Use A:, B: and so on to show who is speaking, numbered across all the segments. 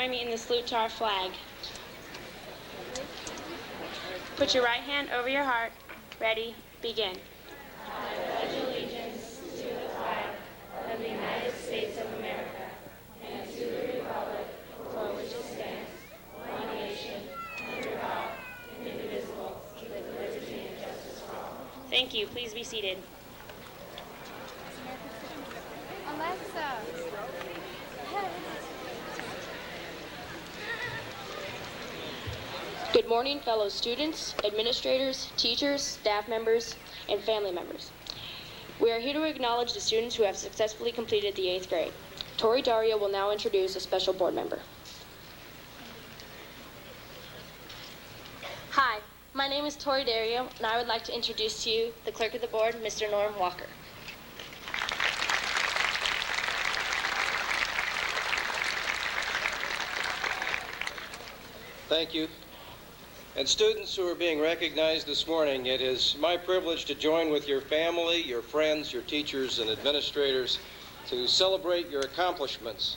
A: join me in the salute to our flag. Put your right hand over your heart. Ready, begin. I pledge allegiance to the flag of the United States of America and to the republic for which it stands, one nation, under God, indivisible, with liberty and justice for all. Thank you. Please be seated.
B: Alexa.
A: Good morning, fellow students, administrators, teachers, staff members, and family members. We are here to acknowledge the students who have successfully completed the 8th grade. Tori Daria will now introduce a special board member. Hi, my name is Tori Dario, and I would like to introduce to you the clerk of the board, Mr. Norm Walker.
C: Thank you. And students who are being recognized this morning, it is my privilege to join with your family, your friends, your teachers, and administrators to celebrate your accomplishments.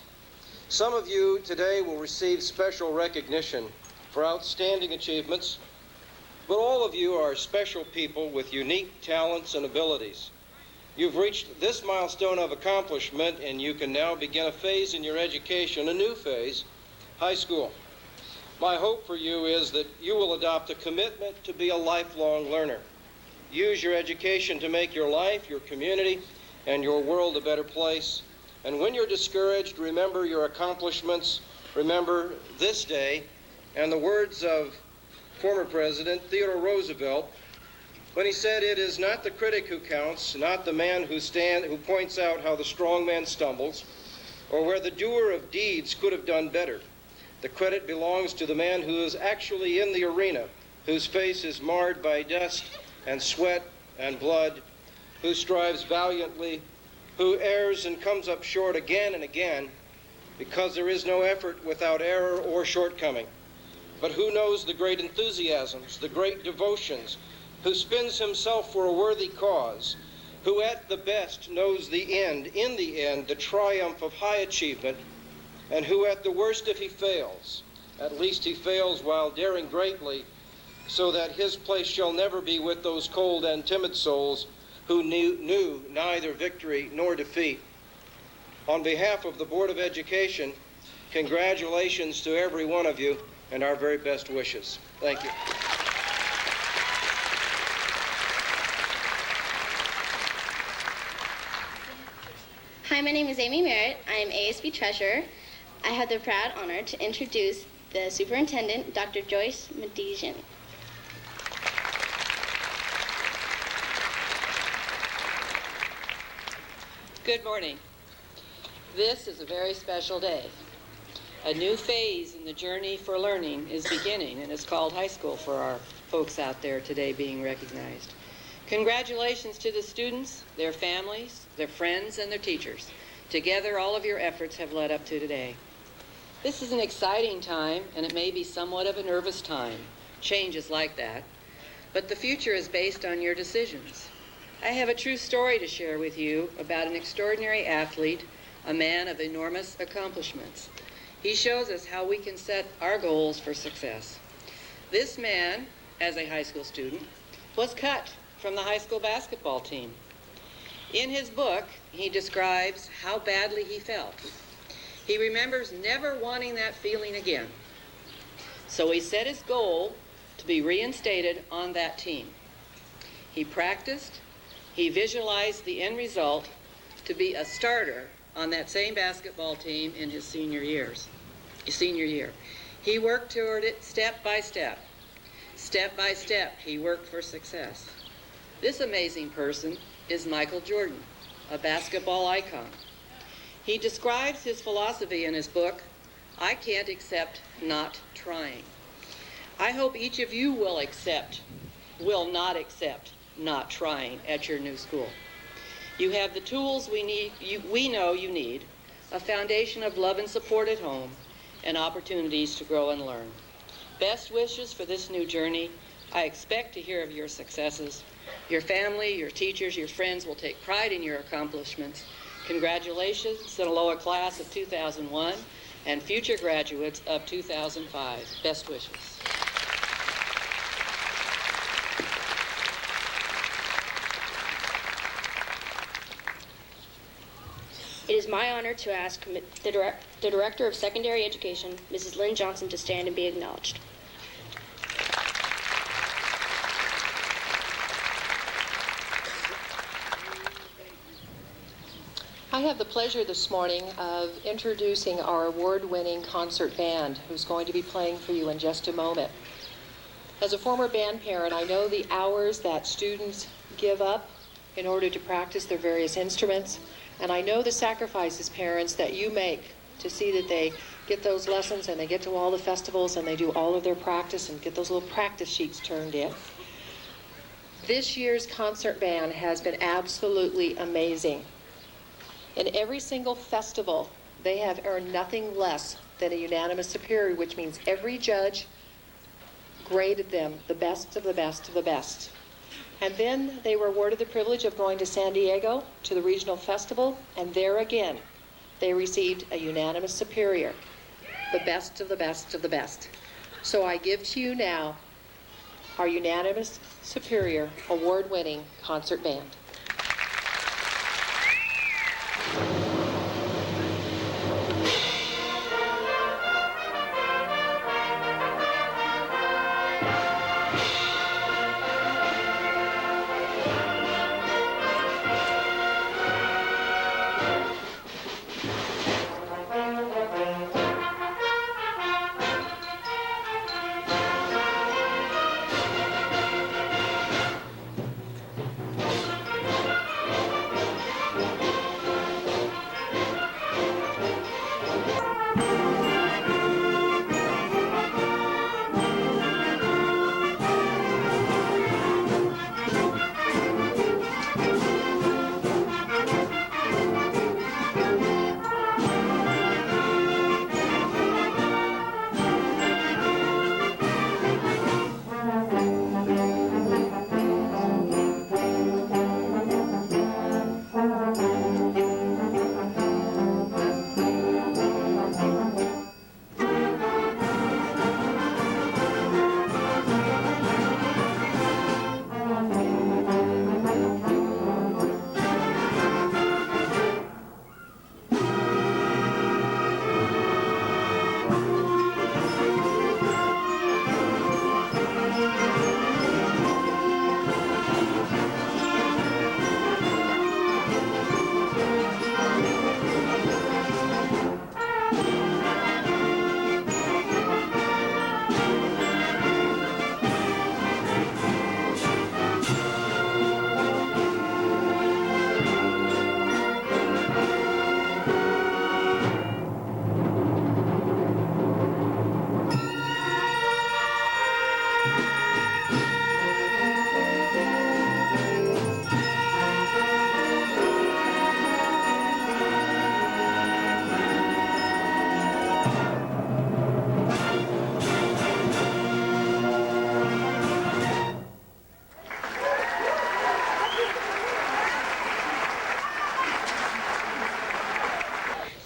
C: Some of you today will receive special recognition for outstanding achievements, but all of you are special people with unique talents and abilities. You've reached this milestone of accomplishment, and you can now begin a phase in your education, a new phase, high school. My hope for you is that you will adopt a commitment to be a lifelong learner. Use your education to make your life, your community, and your world a better place. And when you're discouraged, remember your accomplishments, remember this day, and the words of former President Theodore Roosevelt, when he said, "It is not the critic who counts, not the man who points out how the strong man stumbles, or where the doer of deeds could have done better. The credit belongs to the man who is actually in the arena, whose face is marred by dust and sweat and blood, who strives valiantly, who errs and comes up short again and again, because there is no effort without error or shortcoming, but who knows the great enthusiasms, the great devotions, who spends himself for a worthy cause, who at the best knows the end, in the end, the triumph of high achievement, and who at the worst, if he fails, at least he fails while daring greatly, so that his place shall never be with those cold and timid souls who knew neither victory nor defeat." On behalf of the Board of Education, congratulations to every one of you and our very best wishes. Thank you.
D: Hi, my name is Amy Merritt. I am ASB Treasurer. I have the proud honor to introduce the Superintendent, Dr. Joyce Medijan.
E: Good morning. This is a very special day. A new phase in the journey for learning is beginning, and it's called high school for our folks out there today being recognized. Congratulations to the students, their families, their friends, and their teachers. Together, all of your efforts have led up to today. This is an exciting time, and it may be somewhat of a nervous time. Change is like that. But the future is based on your decisions. I have a true story to share with you about an extraordinary athlete, a man of enormous accomplishments. He shows us how we can set our goals for success. This man, as a high school student, was cut from the high school basketball team. In his book, he describes how badly he felt. He remembers never wanting that feeling again. So he set his goal to be reinstated on that team. He practiced, he visualized the end result to be a starter on that same basketball team in his senior year. He worked toward it step by step. Step by step, he worked for success. This amazing person is Michael Jordan, a basketball icon. He describes his philosophy in his book, "I Can't Accept Not Trying." I hope each of you will not accept not trying at your new school. You have the tools we know you need, a foundation of love and support at home, and opportunities to grow and learn. Best wishes for this new journey. I expect to hear of your successes. Your family, your teachers, your friends will take pride in your accomplishments. Congratulations, Sinaloa class of 2001, and future graduates of 2005. Best wishes.
A: It is my honor to ask the Director of Secondary Education, Mrs. Lynn Johnson, to stand and be acknowledged.
E: I have the pleasure this morning of introducing our award-winning concert band, who's going to be playing for you in just a moment. As a former band parent, I know the hours that students give up in order to practice their various instruments, and I know the sacrifices, parents, that you make to see that they get those lessons and they get to all the festivals and they do all of their practice and get those little practice sheets turned in. This year's concert band has been absolutely amazing. In every single festival, they have earned nothing less than a unanimous superior, which means every judge graded them the best of the best of the best. And then they were awarded the privilege of going to San Diego to the regional festival, and there again, they received a unanimous superior, the best of the best of the best. So I give to you now our unanimous superior award-winning concert band.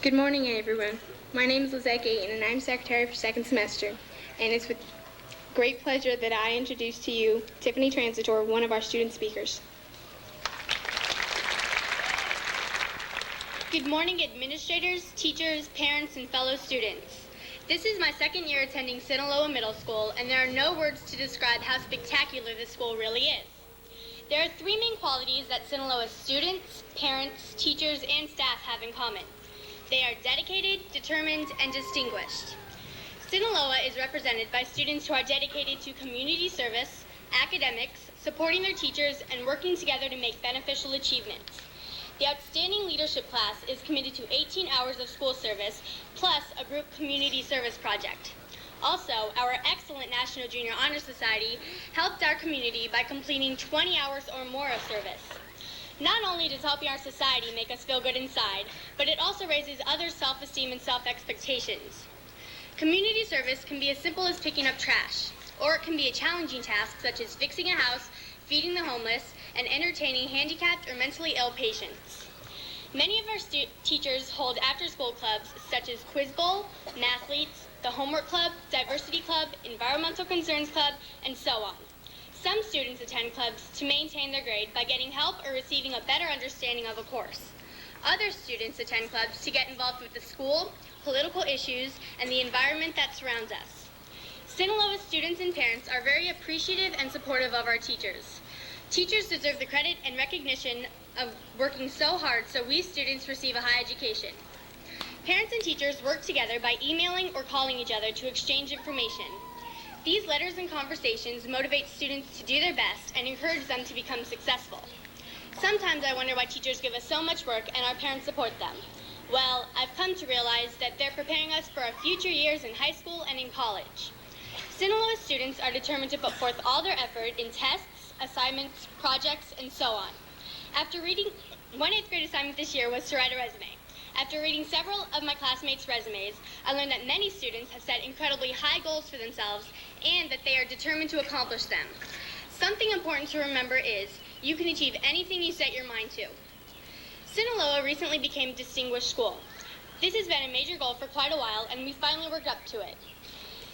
A: Good morning, everyone. My name is Lizette Gayton, and I'm Secretary for second semester. And it's with great pleasure that I introduce to you Tiffany Transitor, one of our student speakers. Good morning, administrators, teachers, parents, and fellow students. This is my second year attending Sinaloa Middle School, and there are no words to describe how spectacular this school really is. There are three main qualities that Sinaloa's students, parents, teachers, and staff have in common. They are dedicated, determined, and distinguished. Sinaloa is represented by students who are dedicated to community service, academics, supporting their teachers, and working together to make beneficial achievements. The outstanding leadership class is committed to 18 hours of school service, plus a group community service project. Also, our excellent National Junior Honor Society helped our community by completing 20 hours or more of service. Not only does helping our society make us feel good inside, but it also raises others' self-esteem and self-expectations. Community service can be as simple as picking up trash, or it can be a challenging task such as fixing a house, feeding the homeless, and entertaining handicapped or mentally ill patients. Many of our teachers hold after-school clubs such as Quiz Bowl, Mathletes, the Homework Club, Diversity Club, Environmental Concerns Club, and so on. Some students attend clubs to maintain their grade by getting help or receiving a better understanding of a course. Other students attend clubs to get involved with the school, political issues, and the environment that surrounds us. Sinaloa students and parents are very appreciative and supportive of our teachers. Teachers deserve the credit and recognition of working so hard so we students receive a high education. Parents and teachers work together by emailing or calling each other to exchange information. These letters and conversations motivate students to do their best and encourage them to become successful. Sometimes I wonder why teachers give us so much work and our parents support them. Well, I've come to realize that they're preparing us for our future years in high school and in college. Sinaloa students are determined to put forth all their effort in tests, assignments, projects, and so on. After reading, one 8th grade assignment this year was to write a resume. After reading several of my classmates' resumes, I learned that many students have set incredibly high goals for themselves and that they are determined to accomplish them. Something important to remember is you can achieve anything you set your mind to. Sinaloa recently became a distinguished school. This has been a major goal for quite a while, and we finally worked up to it.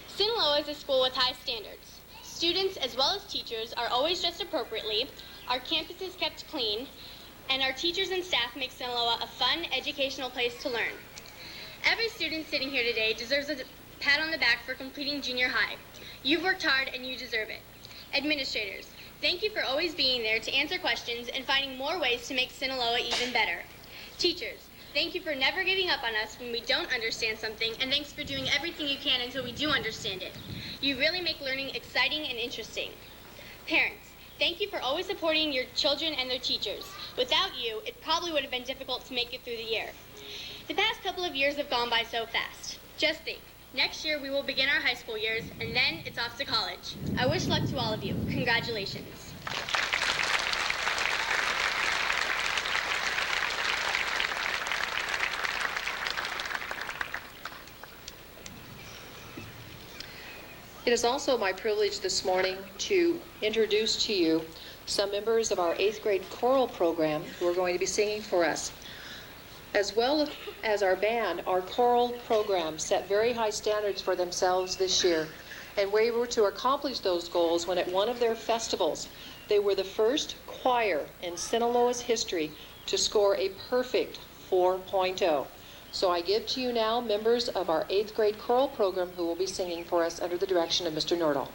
A: Sinaloa is a school with high standards. Students, as well as teachers, are always dressed appropriately, our campus is kept clean, and our teachers and staff make Sinaloa a fun, educational place to learn. Every student sitting here today deserves a pat on the back for completing junior high. You've worked hard and you deserve it. Administrators, thank you for always being there to answer questions and finding more ways to make Sinaloa even better. Teachers, thank you for never giving up on us when we don't understand something, and thanks for doing everything you can until we do understand it. You really make learning exciting and interesting. Parents, thank you for always supporting your children and their teachers. Without you, it probably would have been difficult to make it through the year. The past couple of years have gone by so fast. Just think, next year we will begin our high school years, and then it's off to college. I wish luck to all of you. Congratulations.
E: It is also my privilege this morning to introduce to you some members of our 8th grade choral program who are going to be singing for us. As well as our band, our choral program set very high standards for themselves this year, and we were to accomplish those goals when at one of their festivals, they were the first choir in Sinaloa's history to score a perfect 4.0. So I give to you now members of our 8th grade choral program who will be singing for us under the direction of Mr. Nordal.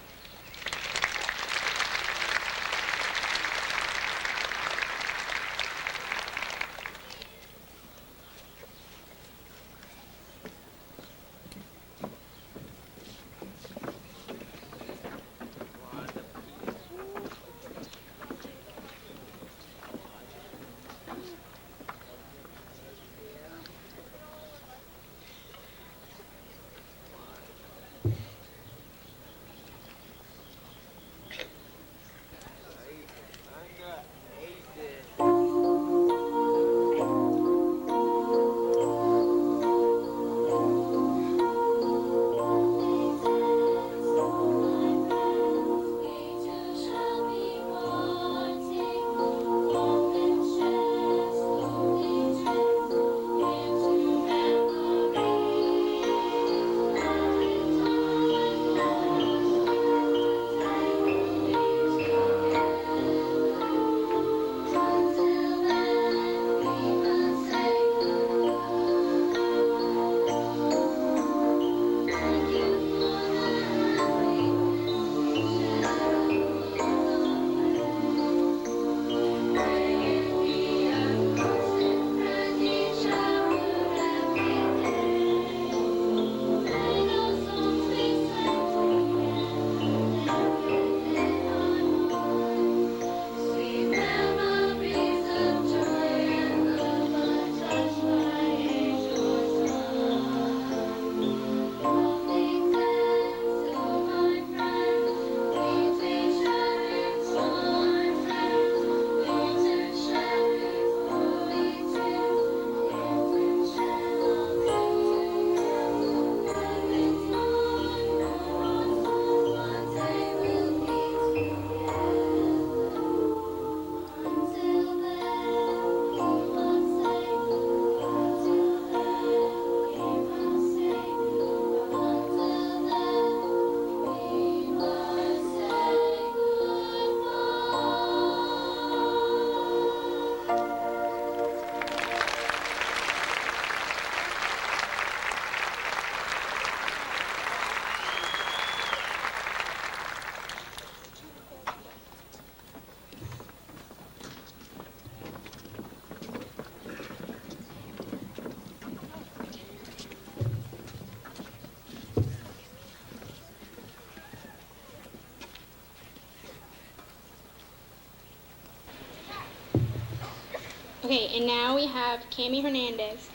A: Okay, and now we have Cami Hernandez.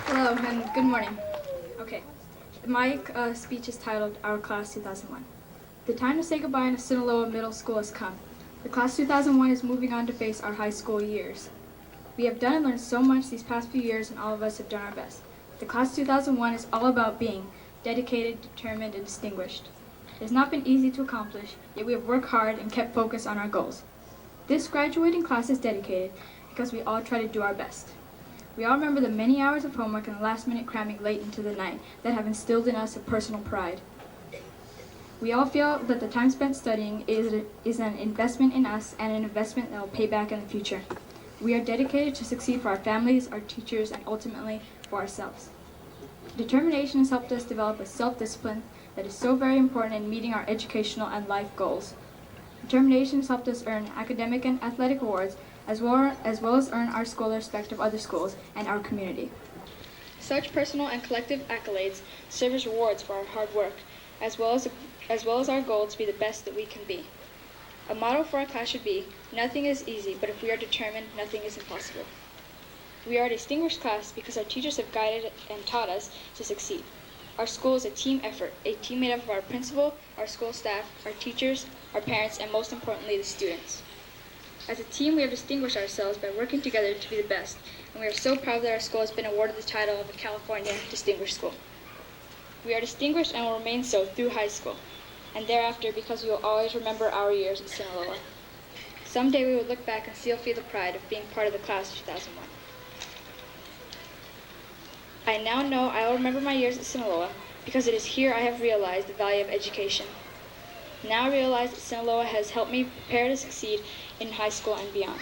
F: Hello and good morning. Okay, my speech is titled Our Class 2001. The time to say goodbye to Sinaloa Middle School has come. The Class 2001 is moving on to face our high school years. We have done and learned so much these past few years, and all of us have done our best. The Class 2001 is all about being dedicated, determined, and distinguished. It has not been easy to accomplish, yet we have worked hard and kept focused on our goals. This graduating class is dedicated because we all try to do our best. We all remember the many hours of homework and the last-minute cramming late into the night that have instilled in us a personal pride. We all feel that the time spent studying is an investment in us and an investment that will pay back in the future. We are dedicated to succeed for our families, our teachers, and ultimately for ourselves. Determination has helped us develop a self-discipline that is so very important in meeting our educational and life goals. Determination has helped us earn academic and athletic awards, as well as earn our school the respect of other schools and our community. Such personal and collective accolades serve as rewards for our hard work, as well as our goal to be the best that we can be. A motto for our class should be, nothing is easy, but if we are determined, nothing is impossible. We are a distinguished class because our teachers have guided and taught us to succeed. Our school is a team effort, a team made up of our principal, our school staff, our teachers, our parents, and most importantly, the students. As a team, we have distinguished ourselves by working together to be the best, and we are so proud that our school has been awarded the title of a California Distinguished School. We are distinguished and will remain so through high school, and thereafter because we will always remember our years at Sinaloa. Someday we will look back and still feel the pride of being part of the class of 2001. I now know I will remember my years at Sinaloa because it is here I have realized the value of education. Now I realize that Sinaloa has helped me prepare to succeed in high school and beyond.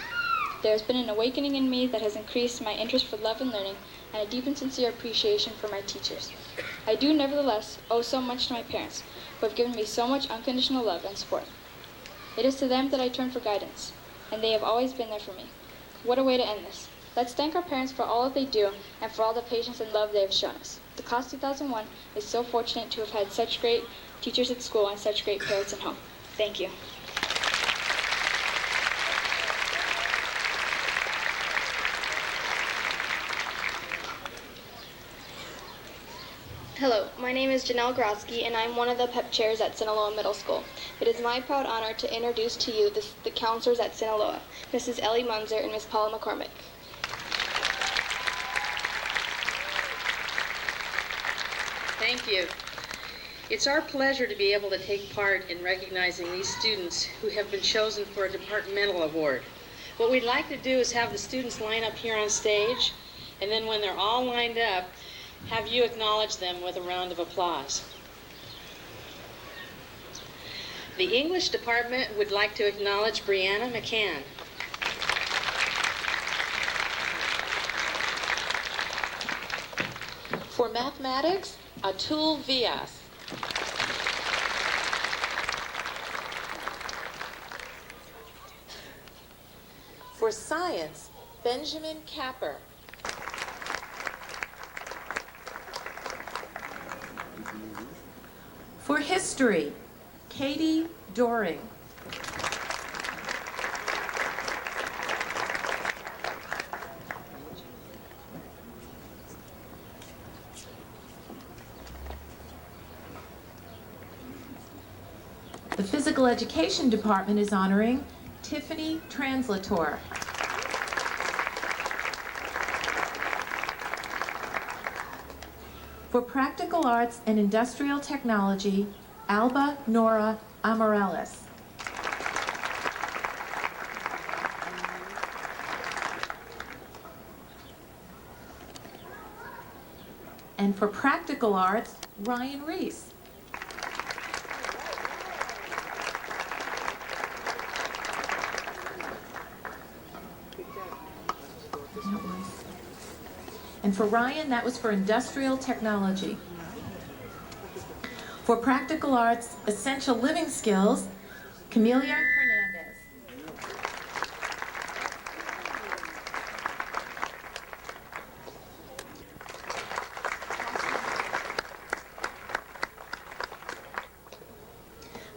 F: There has been an awakening in me that has increased my interest for love and learning and a deep and sincere appreciation for my teachers. I do nevertheless owe so much to my parents, who have given me so much unconditional love and support. It is to them that I turn for guidance, and they have always been there for me. What a way to end this. Let's thank our parents for all that they do and for all the patience and love they have shown us. The Class 2001 is so fortunate to have had such great teachers at school and such great parents at home. Thank you.
G: Hello, my name is Janelle Grotsky, and I'm one of the PEP chairs at Sinaloa Middle School. It is my proud honor to introduce to you the counselors at Sinaloa, Mrs. Ellie Munzer and Ms. Paula McCormick.
H: Thank you. It's our pleasure to be able to take part in recognizing these students who have been chosen for a departmental award. What we'd like to do is have the students line up here on stage, and then when they're all lined up, have you acknowledge them with a round of applause. The English department would like to acknowledge Brianna McCann. For mathematics, Atul Vyas. For science, Benjamin Capper. For history, Katie Doring. The Physical Education Department is honoring Tiffany Translator. For Practical Arts and Industrial Technology, Alba Nora Amarellis. And for Practical Arts, Ryan Reese. And for Ryan, that was for Industrial Technology. For Practical Arts, Essential Living Skills, Camelia Hernandez.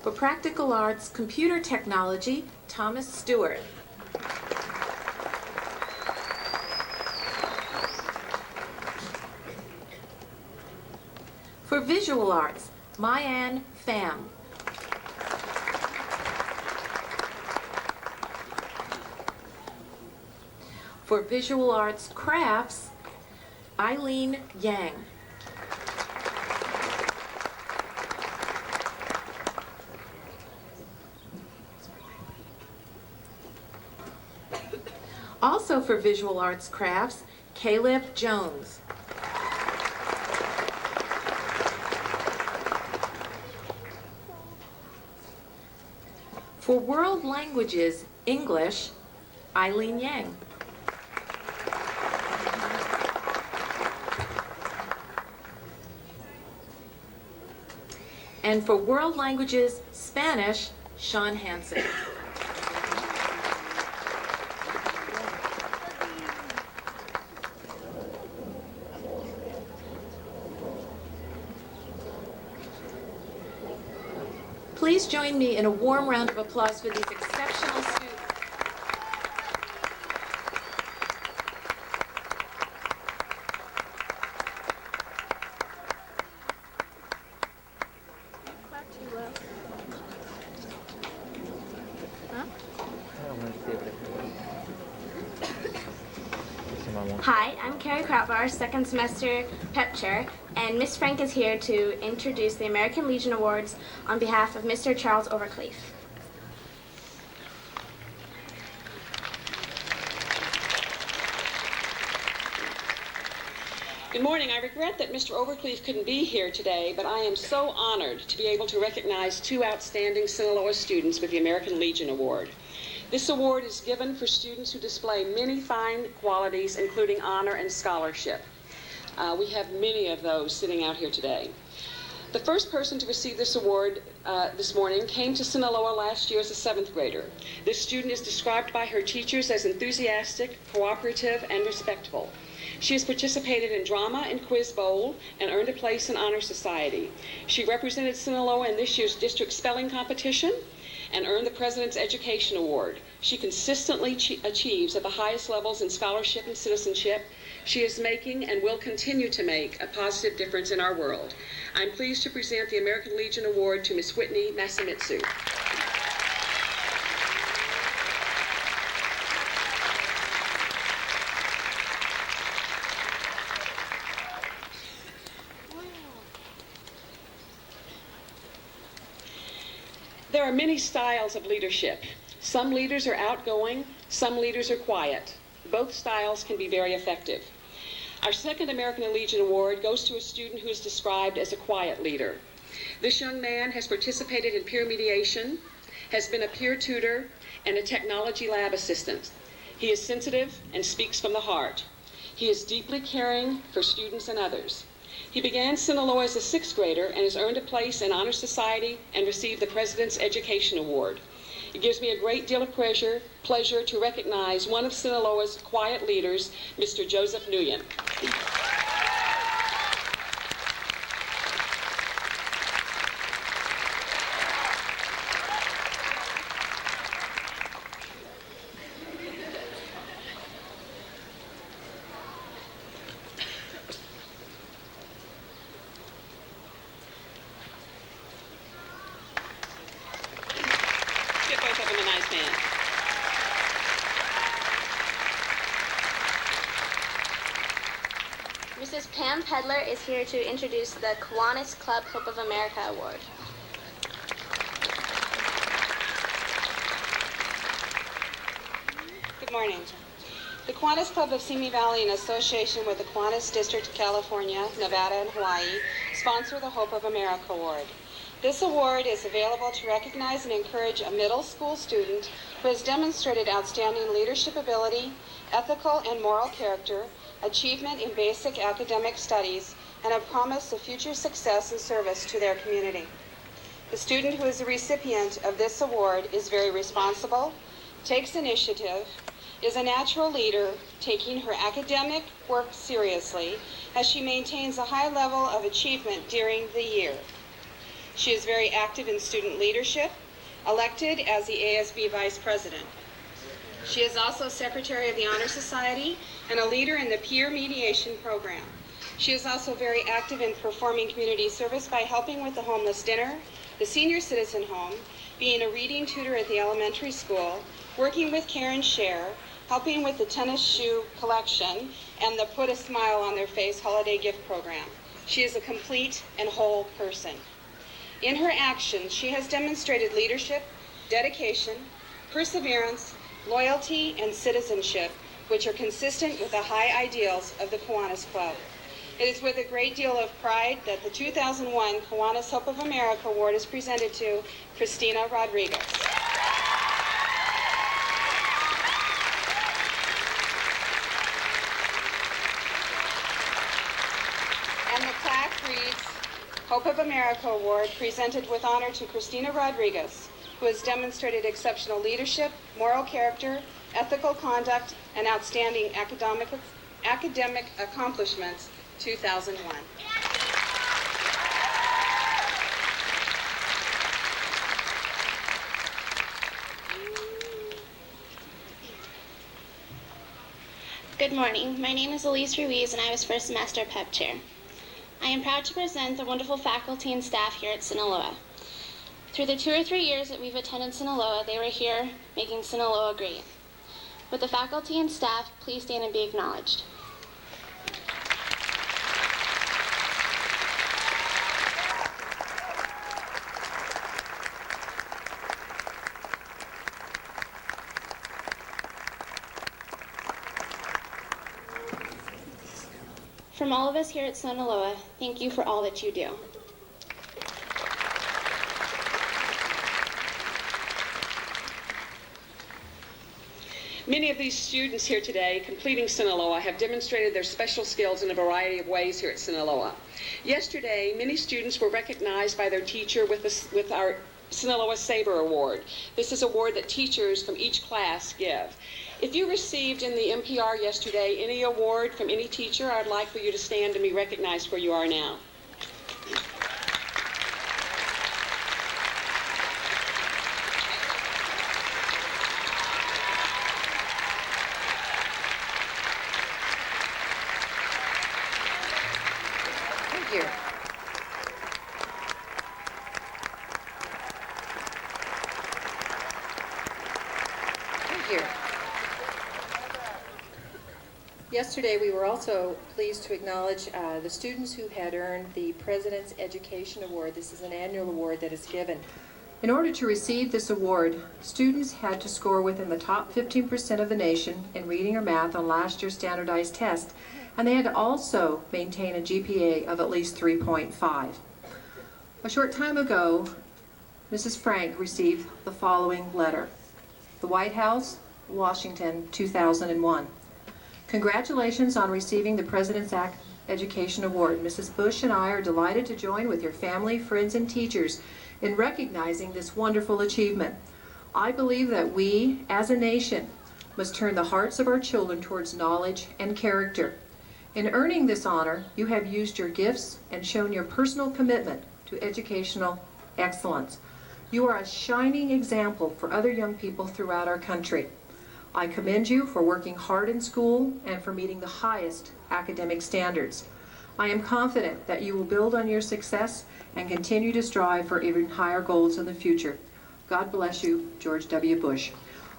I: For Practical Arts Computer Technology, Thomas Stewart. For Visual Arts, Mayan Pham. For Visual Arts Crafts, Eileen Yang. Also for Visual Arts Crafts, Caleb Jones. For World Languages, English, Eileen Yang. And for World Languages, Spanish, Sean Hansen. Please join me in a warm round of applause for these exceptional students.
A: Hi, I'm Carrie Krautbar, second semester pep chair, and Miss Frank is here to introduce the American Legion Awards on behalf of Mr. Charles Overcleef.
J: Good morning. I regret that Mr. Overcleef couldn't be here today, but I am so honored to be able to recognize two outstanding Sinaloa students with the American Legion Award. This award is given for students who display many fine qualities, including honor and scholarship. We have many of those sitting out here today. The first person to receive this award this morning came to Sinaloa last year as a 7th grader. This student is described by her teachers as enthusiastic, cooperative, and respectful. She has participated in drama and quiz bowl and earned a place in Honor Society. She represented Sinaloa in this year's district spelling competition and earned the President's Education Award. She consistently achieves at the highest levels in scholarship and citizenship. She is making and will continue to make a positive difference in our world. I'm pleased to present the American Legion Award to Ms. Whitney Masamitsu. There are many styles of leadership. Some leaders are outgoing, some leaders are quiet. Both styles can be very effective. Our second American Legion Award goes to a student who is described as a quiet leader. This young man has participated in peer mediation, has been a peer tutor, and a technology lab assistant. He is sensitive and speaks from the heart. He is deeply caring for students and others. He began Sinaloa as a 6th grader and has earned a place in Honor Society and received the President's Education Award. It gives me a great deal of pleasure to recognize one of Sinaloa's quiet leaders, Mr. Joseph Nguyen. Give both of them a nice hand.
A: Mrs. Pam Pedler is here to introduce the Kiwanis Club Hope of America Award.
J: Good morning. The Kiwanis Club of Simi Valley, in association with the Kiwanis District of California, Nevada, and Hawaii, sponsor the Hope of America Award. This award is available to recognize and encourage a middle school student who has demonstrated outstanding leadership ability, ethical and moral character, achievement in basic academic studies, and a promise of future success and service to their community. The student who is the recipient of this award is very responsible, takes initiative, is a natural leader, taking her academic work seriously as she maintains a high level of achievement during the year. She is very active in student leadership, elected as the ASB Vice President. She is also Secretary of the Honor Society and a leader in the Peer Mediation Program. She is also very active in performing community service by helping with the homeless dinner, the senior citizen home, being a reading tutor at the elementary school, working with Karen Share, helping with the tennis shoe collection, and the Put a Smile on Their Face holiday gift program. She is a complete and whole person. In her actions, she has demonstrated leadership, dedication, perseverance, loyalty, and citizenship, which are consistent with the high ideals of the Kiwanis Club. It is with a great deal of pride that the 2001 Kiwanis Hope of America Award is presented to Christina Rodriguez. And the plaque reads, Hope of America Award presented with honor to Christina Rodriguez, who has demonstrated exceptional leadership, moral character, ethical conduct, and outstanding academic accomplishments, 2001.
D: Good morning. My name is Elise Ruiz, and I was first semester PEP chair. I am proud to present the wonderful faculty and staff here at Sinaloa. Through the 2 or 3 years that we've attended Sinaloa, they were here making Sinaloa great. Would the faculty and staff please stand and be acknowledged? From all of us here at Sinaloa, thank you for all that you do.
J: Many of these students here today completing Sinaloa have demonstrated their special skills in a variety of ways here at Sinaloa. Yesterday, many students were recognized by their teacher with our Sinaloa Saber Award. This is an award that teachers from each class give. If you received in the MPR yesterday any award from any teacher, I'd like for you to stand and be recognized where you are now.
E: Thank you. Thank you. Yesterday, we were also pleased to acknowledge the students who had earned the President's Education Award. This is an annual award that is given. In order to receive this award, students had to score within the top 15% of the nation in reading or math on last year's standardized test, and they had to also maintain a GPA of at least 3.5. A short time ago, Mrs. Frank received the following letter. The White House, Washington, 2001. Congratulations on receiving the President's Education Award. Mrs. Bush and I are delighted to join with your family, friends, and teachers in recognizing this wonderful achievement. I believe that we, as a nation, must turn the hearts of our children towards knowledge and character. In earning this honor, you have used your gifts and shown your personal commitment to educational excellence. You are a shining example for other young people throughout our country. I commend you for working hard in school and for meeting the highest academic standards. I am confident that you will build on your success and continue to strive for even higher goals in the future. God bless you, George W. Bush.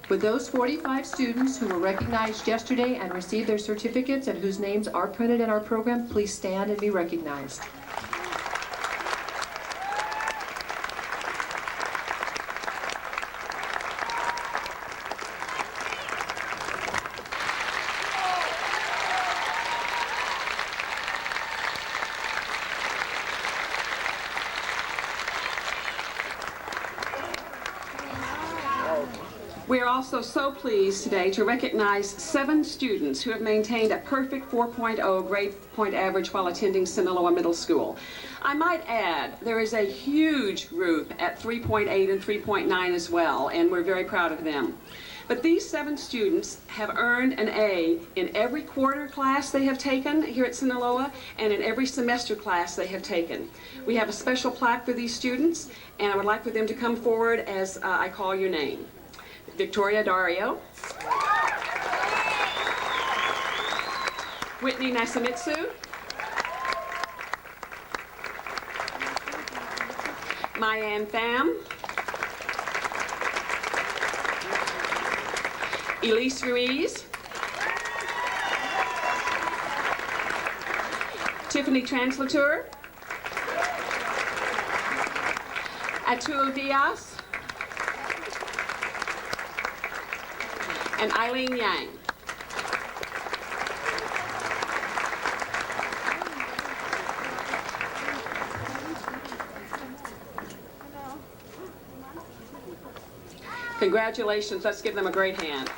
E: With those 45 students who were recognized yesterday and received their certificates and whose names are printed in our program, please stand and be recognized.
J: We are also so pleased today to recognize 7 students who have maintained a perfect 4.0 grade point average while attending Sinaloa Middle School. I might add, there is a huge group at 3.8 and 3.9 as well, and we're very proud of them. But these 7 students have earned an A in every quarter class they have taken here at Sinaloa and in every semester class they have taken. We have a special plaque for these students, and I would like for them to come forward as I call your name. Victoria Dario, Whitney Nasamitsu, Mayanne Pham, Elise Ruiz, Tiffany Translator, Atul Diaz, and Eileen Yang. Congratulations. Let's give them a great hand.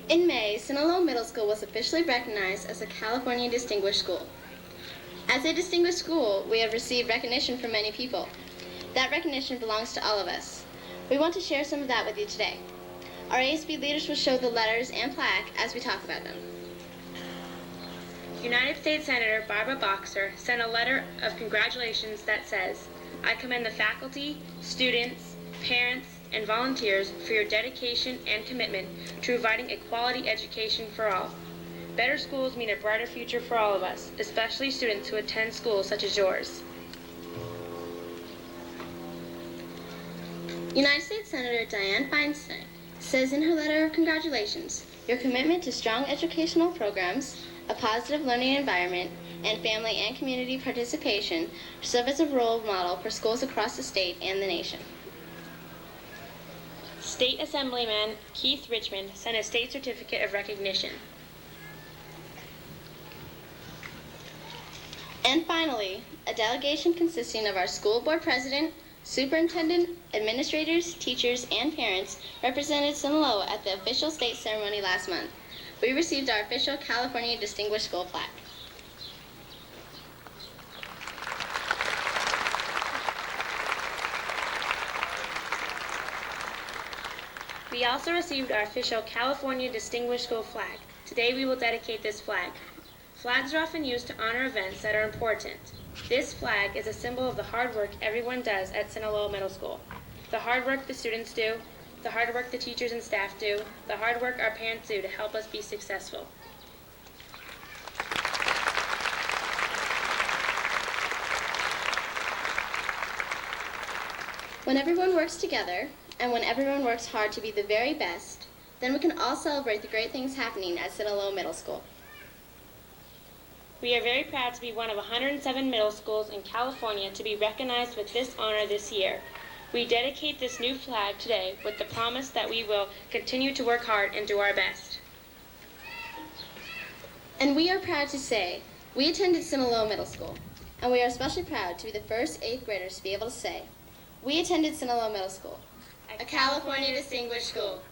D: In May, Sinaloa Middle School was officially recognized as a California Distinguished School. As a distinguished school, we have received recognition from many people. That recognition belongs to all of us. We want to share some of that with you today. Our ASB leaders will show the letters and plaque as we talk about them.
A: United States Senator Barbara Boxer sent a letter of congratulations that says, "I commend the faculty, students, parents, and volunteers for your dedication and commitment to providing a quality education for all. Better schools mean a brighter future for all of us, especially students who attend schools such as yours."
D: United States Senator Dianne Feinstein says in her letter of congratulations, "Your commitment to strong educational programs, a positive learning environment, and family and community participation serve as a role model for schools across the state and the nation."
A: State Assemblyman Keith Richmond sent a state certificate of recognition.
D: And finally, a delegation consisting of our school board president, superintendent, administrators, teachers, and parents represented Sinaloa at the official state ceremony last month. We received our official California Distinguished School plaque.
A: We also received our official California Distinguished School flag. Today we will dedicate this flag. Flags are often used to honor events that are important. This flag is a symbol of the hard work everyone does at Sinaloa Middle School. The hard work the students do, the hard work the teachers and staff do, the hard work our parents do to help us be successful.
D: When everyone works together, and when everyone works hard to be the very best, then we can all celebrate the great things happening at Sinaloa Middle School.
A: We are very proud to be one of 107 middle schools in California to be recognized with this honor this year. We dedicate this new flag today with the promise that we will continue to work hard and do our best.
D: And we are proud to say, we attended Sinaloa Middle School, and we are especially proud to be the first 8th graders to be able to say, we attended Sinaloa Middle School, a California Distinguished School.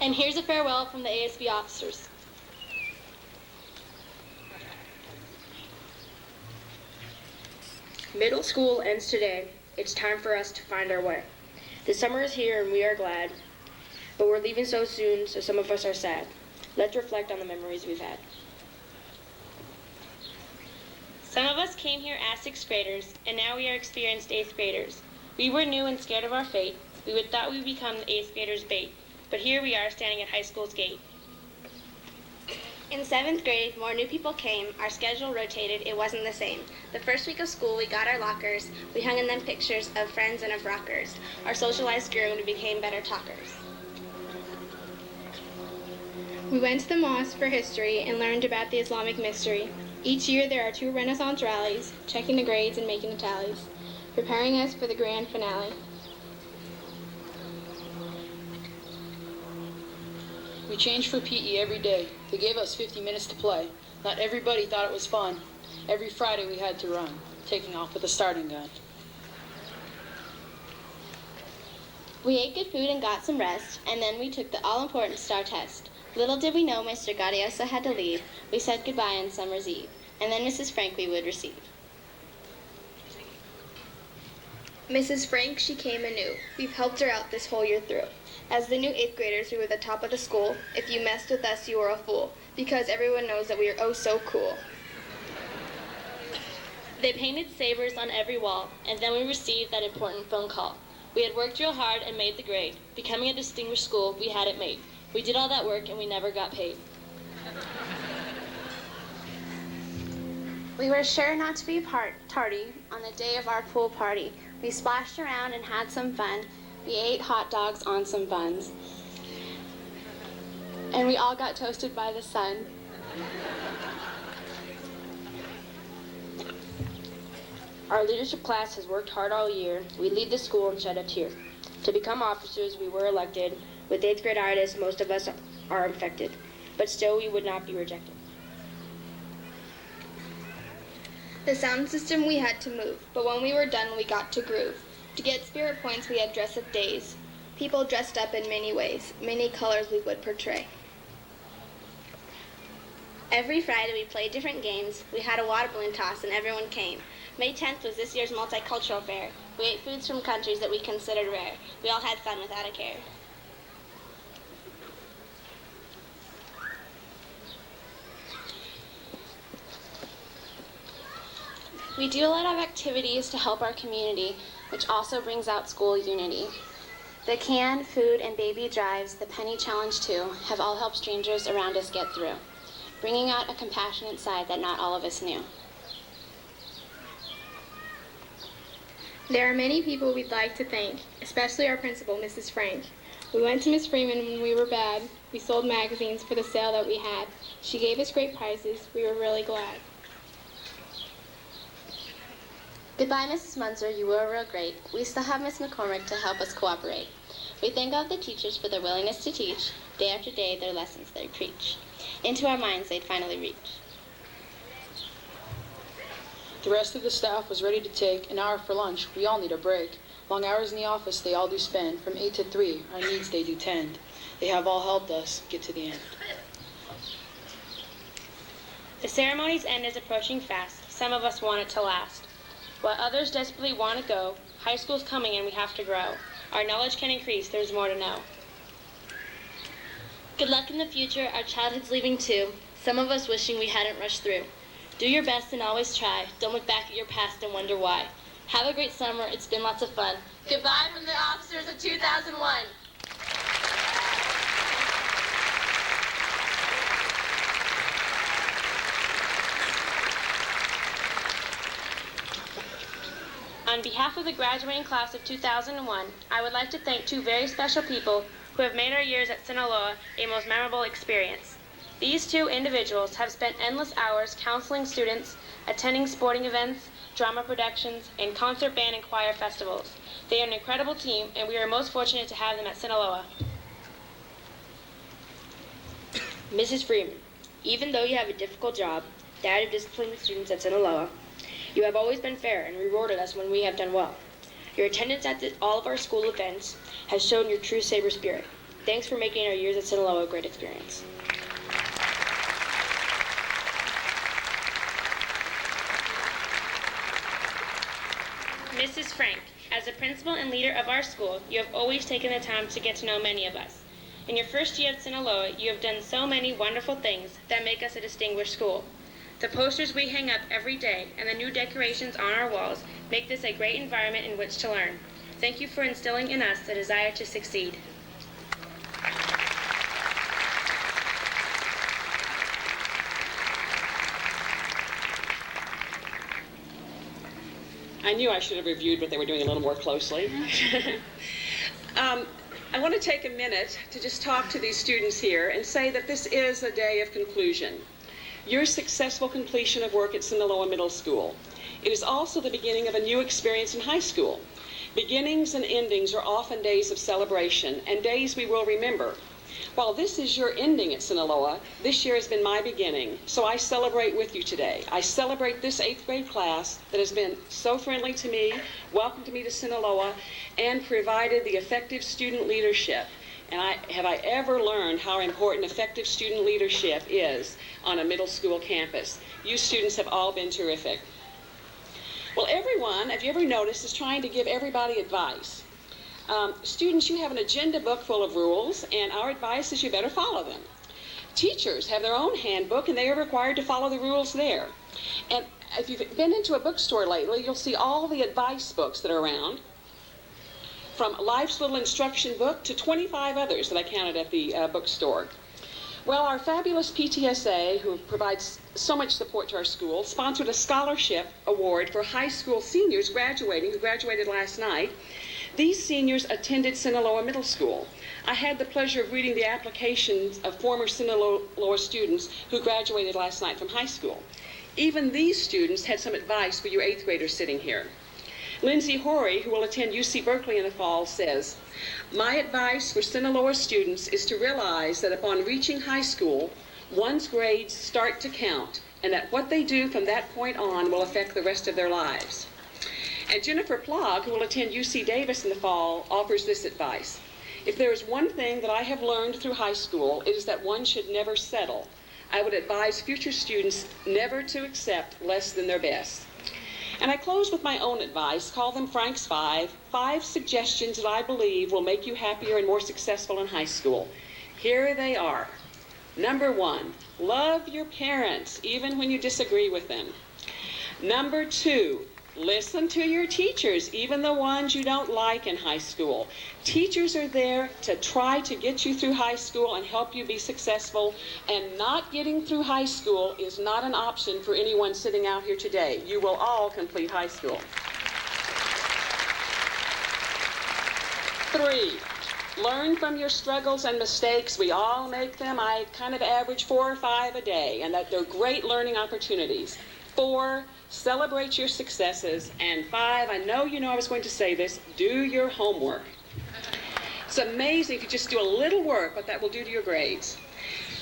D: And here's a farewell from the ASB officers.
A: Middle school ends today. It's time for us to find our way. The summer is here and we are glad, but we're leaving so soon, so some of us are sad. Let's reflect on the memories we've had. Some of us came here as 6th graders, and now we are experienced 8th graders. We were new and scared of our fate. We would thought we'd become the 8th graders' bait. But here we are standing at high school's gate.
D: In 7th grade, more new people came, our schedule rotated, it wasn't the same. The first week of school, we got our lockers, we hung in them pictures of friends and of rockers. Our social lives grew and we became better talkers.
G: We went to the mosque for history and learned about the Islamic mystery. Each year there are 2 Renaissance rallies, checking the grades and making the tallies, preparing us for the grand finale.
K: We changed for PE every day. They gave us 50 minutes to play. Not everybody thought it was fun. Every Friday we had to run, taking off with a starting gun.
D: We ate good food and got some rest, and then we took the all-important STAR test. Little did we know Mr. Gaudioso had to leave. We said goodbye on summer's eve, and then Mrs. Frank we would receive.
G: Mrs. Frank, she came anew. We've helped her out this whole year through. As the new 8th graders, we were the top of the school. If you messed with us, you were a fool, because everyone knows that we are oh so cool.
A: They painted sabers on every wall, and then we received that important phone call. We had worked real hard and made the grade. Becoming a distinguished school, we had it made. We did all that work and we never got paid.
D: We were sure not to be tardy on the day of our pool party. We splashed around and had some fun. We ate hot dogs on some buns. And we all got toasted by the sun.
A: Our leadership class has worked hard all year. We lead the school and shed a tear. To become officers, we were elected. With 8th grade artists, most of us are infected. But still, we would not be rejected.
G: The sound system we had to move, but when we were done, we got to groove. To get spirit points, we had dress-up days. People dressed up in many ways, many colors we would portray.
D: Every Friday we played different games. We had a water balloon toss and everyone came. May 10th was this year's multicultural fair. We ate foods from countries that we considered rare. We all had fun without a care. We do a lot of activities to help our community, which also brings out school unity. The canned food and baby drives, the penny challenge too, have all helped strangers around us get through, bringing out a compassionate side that not all of us knew.
G: There are many people we'd like to thank, especially our principal, Mrs. Frank. We went to Miss Freeman when we were bad. We sold magazines for the sale that we had. She gave us great prizes. We were really glad.
D: Goodbye, Mrs. Munzer, you were real great. We still have Miss McCormick to help us cooperate. We thank all the teachers for their willingness to teach, day after day, their lessons they preach. Into our minds they'd finally reach.
K: The rest of the staff was ready to take an hour for lunch. We all need a break. Long hours in the office they all do spend. From 8 to 3, our needs they do tend. They have all helped us get to the end.
A: The ceremony's end is approaching fast. Some of us want it to last. While others desperately want to go, high school's coming and we have to grow. Our knowledge can increase, there's more to know. Good luck in the future, our childhood's leaving too. Some of us wishing we hadn't rushed through. Do your best and always try. Don't look back at your past and wonder why. Have a great summer, it's been lots of fun. Goodbye from the officers of 2001. On behalf of the graduating class of 2001, I would like to thank two very special people who have made our years at Sinaloa a most memorable experience. These two individuals have spent endless hours counseling students, attending sporting events, drama productions, and concert band and choir festivals. They are an incredible team, and we are most fortunate to have them at Sinaloa. Mrs. Freeman, even though you have a difficult job, that of disciplining students at Sinaloa, you have always been fair and rewarded us when we have done well. Your attendance at all of our school events has shown your true Sabre spirit. Thanks for making our years at Sinaloa a great experience. Mrs. Frank, as the principal and leader of our school, you have always taken the time to get to know many of us. In your first year at Sinaloa, you have done so many wonderful things that make us a distinguished school. The posters we hang up every day and the new decorations on our walls make this a great environment in which to learn. Thank you for instilling in us the desire to succeed.
J: I knew I should have reviewed what they were doing a little more closely. I want to take a minute to just talk to these students here and say that this is a day of conclusion. Your successful completion of work at Sinaloa Middle School. It is also the beginning of a new experience in high school. Beginnings and endings are often days of celebration and days we will remember. While this is your ending at Sinaloa, this year has been my beginning, so I celebrate with you today. I celebrate this 8th grade class that has been so friendly to me, welcomed me to Sinaloa, and provided the effective student leadership. And have I ever learned how important effective student leadership is on a middle school campus? You students have all been terrific. Well, everyone, have you ever noticed, is trying to give everybody advice. Students, you have an agenda book full of rules, and our advice is you better follow them. Teachers have their own handbook, and they are required to follow the rules there. And if you've been into a bookstore lately, you'll see all the advice books that are around, from Life's Little Instruction Book to 25 others that I counted at the bookstore. Well, our fabulous PTSA, who provides so much support to our school, sponsored a scholarship award for high school seniors graduating, who graduated last night. These seniors attended Sinaloa Middle School. I had the pleasure of reading the applications of former Sinaloa students who graduated last night from high school. Even these students had some advice for you 8th graders sitting here. Lindsay Horry, who will attend UC Berkeley in the fall, says, "My advice for Sinaloa students is to realize that upon reaching high school, one's grades start to count, and that what they do from that point on will affect the rest of their lives." And Jennifer Plog, who will attend UC Davis in the fall, offers this advice. "If there is one thing that I have learned through high school, it is that one should never settle. I would advise future students never to accept less than their best." And I close with my own advice. Call them Frank's five suggestions that I believe will make you happier and more successful in high school. Here they are. Number 1, love your parents, even when you disagree with them. Number 2, listen to your teachers, even the ones you don't like in high school. Teachers are there to try to get you through high school and help you be successful, and not getting through high school is not an option for anyone sitting out here today. You will all complete high school. 3, learn from your struggles and mistakes. We all make them. I kind of average 4 or 5 a day, and that they're great learning opportunities. 4, celebrate your successes. And 5, I know you know I was going to say this, do your homework. It's amazing if you just do a little work, what that will do to your grades.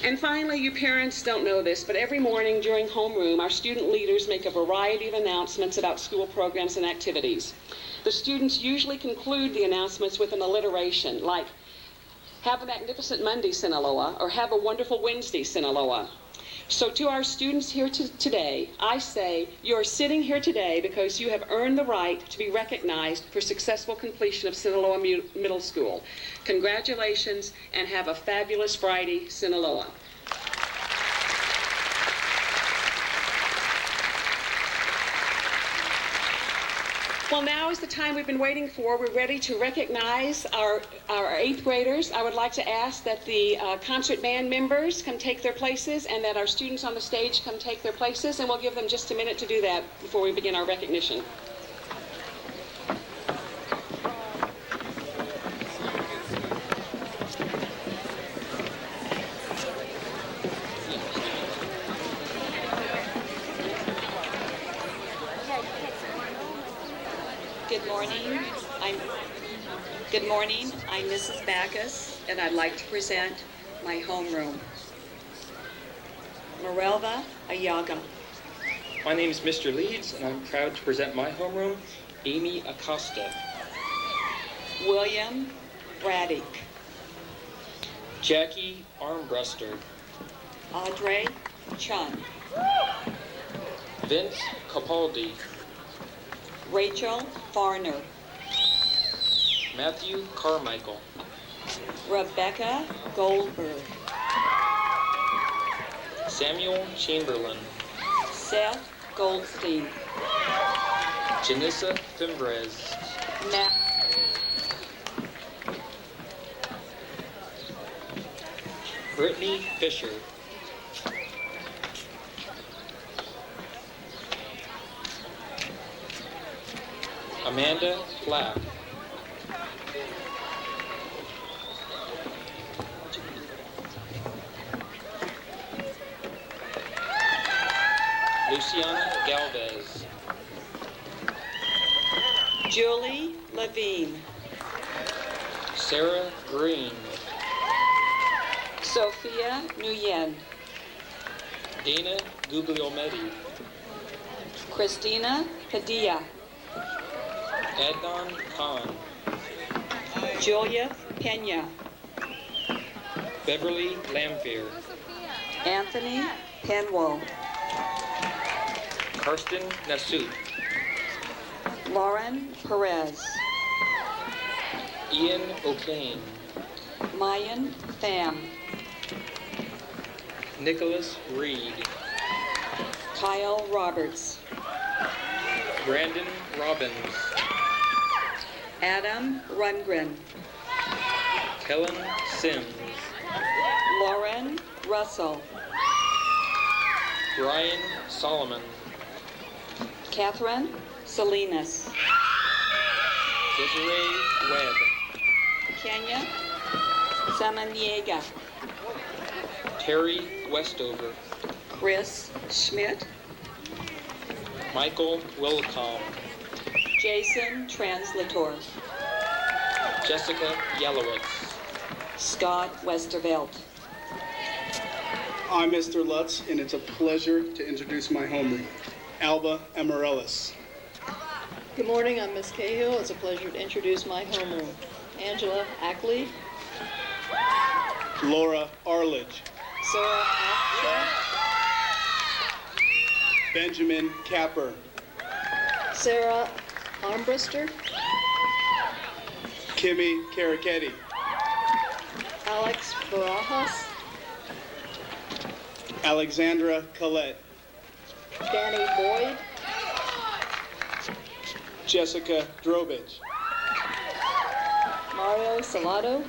J: And finally, you parents don't know this, but every morning during homeroom, our student leaders make a variety of announcements about school programs and activities. The students usually conclude the announcements with an alliteration, like, "Have a magnificent Monday, Sinaloa," or "Have a wonderful Wednesday, Sinaloa." So to our students here today, I say, you're sitting here today because you have earned the right to be recognized for successful completion of Sinaloa Middle School. Congratulations, and have a fabulous Friday, Sinaloa. Well, now is the time we've been waiting for. We're ready to recognize our 8th graders. I would like to ask that the concert band members come take their places, and that our students on the stage come take their places, and we'll give them just a minute to do that before we begin our recognition.
L: Good morning, I'm Mrs. Backus, and I'd like to present my homeroom. Morelva Ayaga.
M: My name is Mr. Leeds, and I'm proud to present my homeroom, Amy Acosta.
L: William Braddock.
M: Jackie Armbruster.
L: Audrey Chun.
M: Vince Capaldi.
L: Rachel Farner.
M: Matthew Carmichael.
L: Rebecca Goldberg.
M: Samuel Chamberlain.
L: Seth Goldstein.
M: Janissa Fimbres.
L: Matt.
M: Brittany Fisher. Amanda Flack. Luciana Galvez.
L: Julie Levine.
M: Sarah Green.
L: Sophia Nguyen.
M: Dana Guglielmetti.
L: Christina Padilla.
M: Adnan Khan.
L: Julia Pena.
M: Beverly Lamfair.
L: Anthony Penwell.
M: Karsten Nasut.
L: Lauren Perez.
M: Ian O'Kane.
L: Mayan Pham.
M: Nicholas Reed.
L: Kyle Roberts.
M: Brandon Robbins.
L: Adam Rundgren.
M: Kellen Sims.
L: Lauren Russell.
M: Brian Solomon.
L: Catherine Salinas.
M: Desiree Webb.
L: Kenya Samaniega.
M: Terry Westover.
L: Chris Schmidt.
M: Michael Wilcom.
L: Jason Translator.
M: Jessica Yelowitz.
L: Scott Westervelt.
N: I'm Mr. Lutz, and it's a pleasure to introduce my homeroom, Alba Amarellis.
O: Good morning, I'm Miss Cahill. It's a pleasure to introduce my homeroom. Angela Ackley.
N: Laura Arledge.
O: Sarah Ackley.
N: Benjamin Capper.
O: Sarah Armbruster.
N: Kimmy Caracetti.
O: Alex Barajas.
N: Alexandra Collette.
O: Danny Boyd.
N: Jessica Drobich.
O: Mario Salado.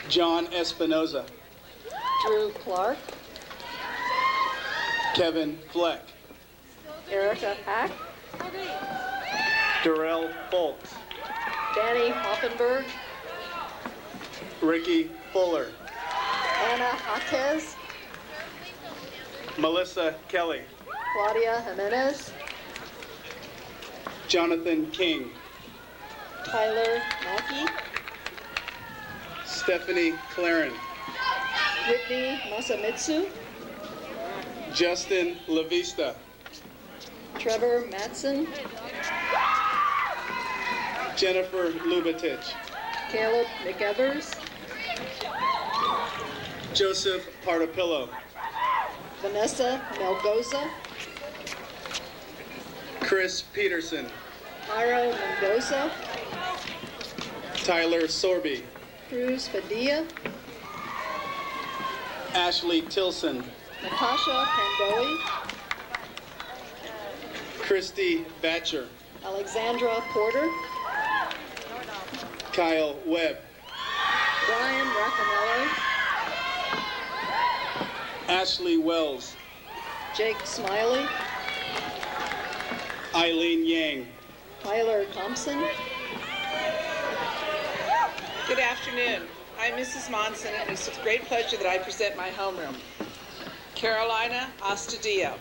N: John Espinoza.
O: Drew Clark.
N: Kevin Fleck.
O: Erica Hack.
N: Darrell Foltz.
O: Danny Hoffenberg.
N: Ricky Fuller.
O: Anna Haquez.
N: Melissa Kelly.
O: Claudia Jimenez.
N: Jonathan King.
O: Tyler Mackey.
N: Stephanie Claren.
O: Whitney Masamitsu.
N: Justin LaVista.
O: Trevor Matson.
N: Jennifer Lubitich.
O: Caleb McEvers.
N: Joseph Partapillo.
O: Vanessa Melgoza.
N: Chris Peterson.
O: Jairo Mendoza.
N: Tyler Sorby.
O: Cruz Padilla.
N: Ashley Tilson.
O: Natasha Pandoe.
N: Christy Batcher.
O: Alexandra Porter.
N: Kyle Webb.
O: Brian Raffanello.
N: Ashley Wells.
O: Jake Smiley.
N: Eileen Yang.
O: Tyler Thompson.
P: Good afternoon. I'm Mrs. Monson, and it's with great pleasure that I present my homeroom. Carolina Astudillo.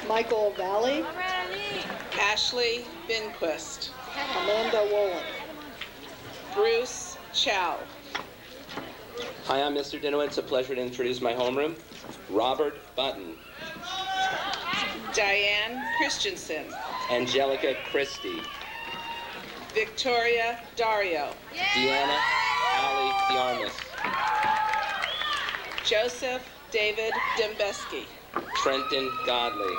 O: Michael Valley.
P: Ashley Binquist.
O: Amanda Wolin.
P: Bruce Chow.
Q: Hi, I'm Mr. Dino. It's a pleasure to introduce my homeroom, Robert Button.
P: Diane Christensen.
Q: Angelica Christie.
P: Victoria Dario.
Q: Deanna Ali Diarmas.
P: Joseph David Dembeski.
Q: Trenton Godley.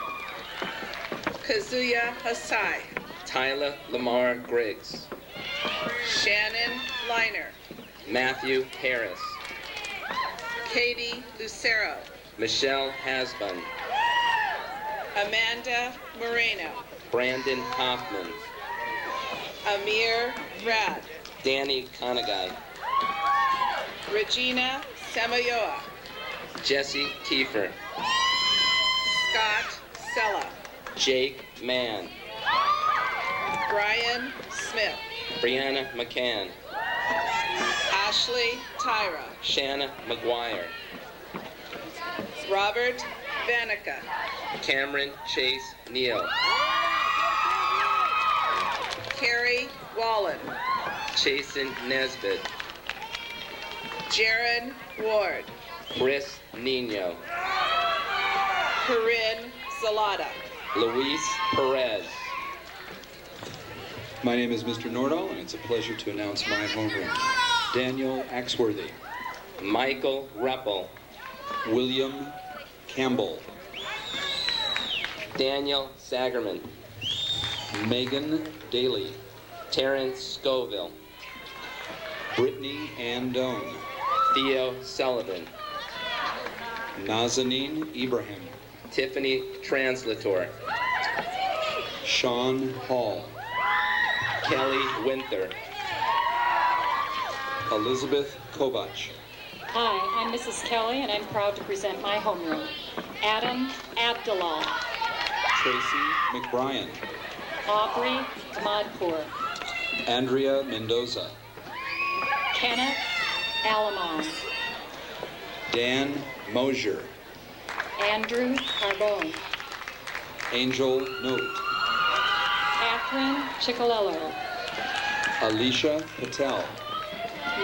P: Kazuya Hasai.
Q: Tyler Lamar Griggs.
P: Shannon Liner.
Q: Matthew Harris.
P: Katie Lucero.
Q: Michelle Hasbun.
P: Amanda Moreno.
Q: Brandon Hoffman.
P: Amir Rad.
Q: Danny Conagai.
P: Regina Samayoa.
Q: Jesse Kiefer.
P: Scott Sella.
Q: Jake Mann.
P: Brian Smith.
Q: Brianna McCann.
P: Ashley Tyra.
Q: Shanna McGuire.
P: Robert Vanica.
Q: Cameron Chase Neal.
P: Carrie Wallen.
Q: Chasen Nesbitt.
P: Jaron Ward.
Q: Chris Nino.
P: Corinne Salata.
Q: Luis Perez.
R: My name is Mr. Nordahl, and it's a pleasure to announce my homeroom. Daniel Axworthy.
Q: Michael Reppel.
R: William Campbell.
Q: Daniel Sagerman.
R: Megan Daly.
Q: Terrence Scoville.
R: Brittany Andone.
Q: Theo Sullivan.
R: Nazanin Ibrahim.
Q: Tiffany Translator.
R: Sean Hall.
Q: Kelly Winther.
R: Elizabeth Kovach.
S: Hi, I'm Mrs. Kelly, and I'm proud to present my homeroom. Adam Abdallah.
R: Tracy McBrien.
S: Aubrey Ahmadpour.
R: Andrea Mendoza.
S: Kenneth Alamos.
R: Dan Mosier.
S: Andrew Carbone.
R: Angel Note.
S: Catherine Ciccolello.
R: Alicia Patel.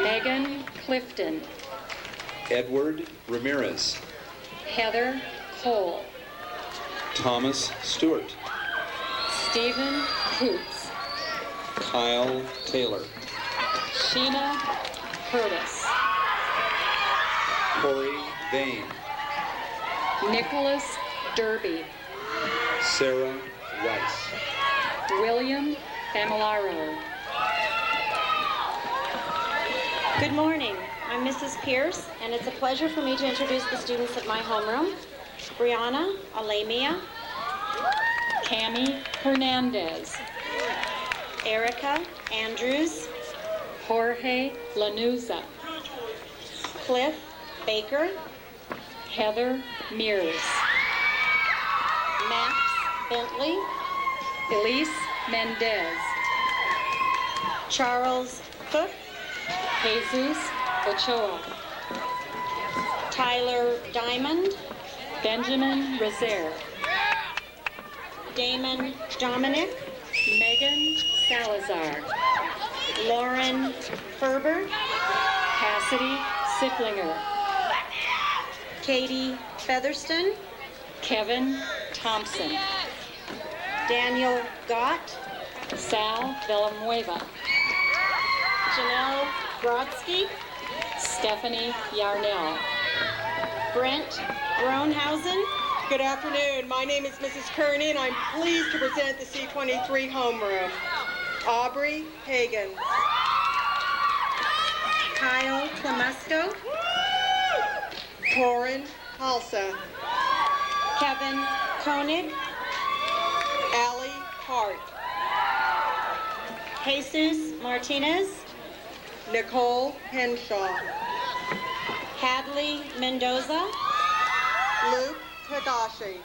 S: Megan Clifton.
R: Edward Ramirez.
S: Heather Cole.
R: Thomas Stewart.
S: Stephen Coots.
R: Kyle Taylor.
S: Sheena Curtis.
R: Corey Vane.
S: Nicholas Derby.
R: Sarah Weiss.
S: William Familaro.
T: Good morning. I'm Mrs. Pierce, and it's a pleasure for me to introduce the students of my homeroom. Brianna Alamia.
S: Cami Hernandez.
T: Erica Andrews.
S: Jorge Lanuza.
T: Cliff Baker.
S: Heather Mears.
T: Max Bentley.
S: Elise Mendez.
T: Charles Cook.
S: Jesus Ochoa.
T: Tyler Diamond.
S: Benjamin Rozier.
T: Damon Dominic.
S: Megan Salazar.
T: Lauren Ferber.
S: Cassidy Siplinger.
T: Katie Featherston.
S: Kevin Thompson.
T: Daniel Gott.
S: Sal Villanueva.
T: Janelle Brodsky.
S: Stephanie Yarnell.
T: Brent Groenhausen.
U: Good afternoon. My name is Mrs. Kearney, and I'm pleased to present the C23 homeroom. Aubrey Hagan.
T: Kyle Clemusco.
U: Corin Halsa.
T: Kevin Koenig.
U: Allie Hart.
T: Jesus Martinez.
U: Nicole Henshaw.
T: Hadley Mendoza.
U: Luke Tagashi.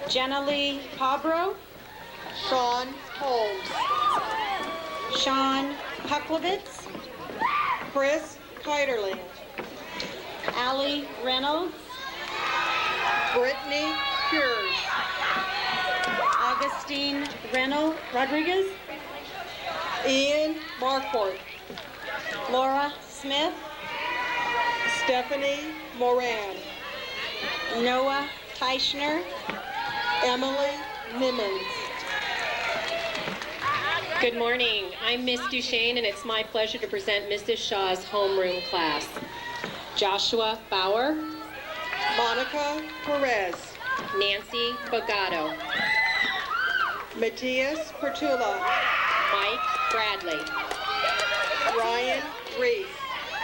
T: Jenna Lee Pabro.
U: Sean Holmes.
T: Sean Pucklevitz.
U: Chris Kiterling.
T: Allie Reynolds.
U: Brittany Cures.
T: Augustine Reynold Rodriguez.
U: Ian Marquardt.
T: Laura Smith.
U: Stephanie Moran.
T: Noah Teichner.
U: Emily Nimmons.
V: Good morning. I'm Miss Duchesne, and it's my pleasure to present Mrs. Shaw's homeroom class. Joshua Bauer.
U: Monica Perez.
V: Nancy Bagato.
U: Matthias Pertula.
V: Mike Bradley.
U: Ryan Reese.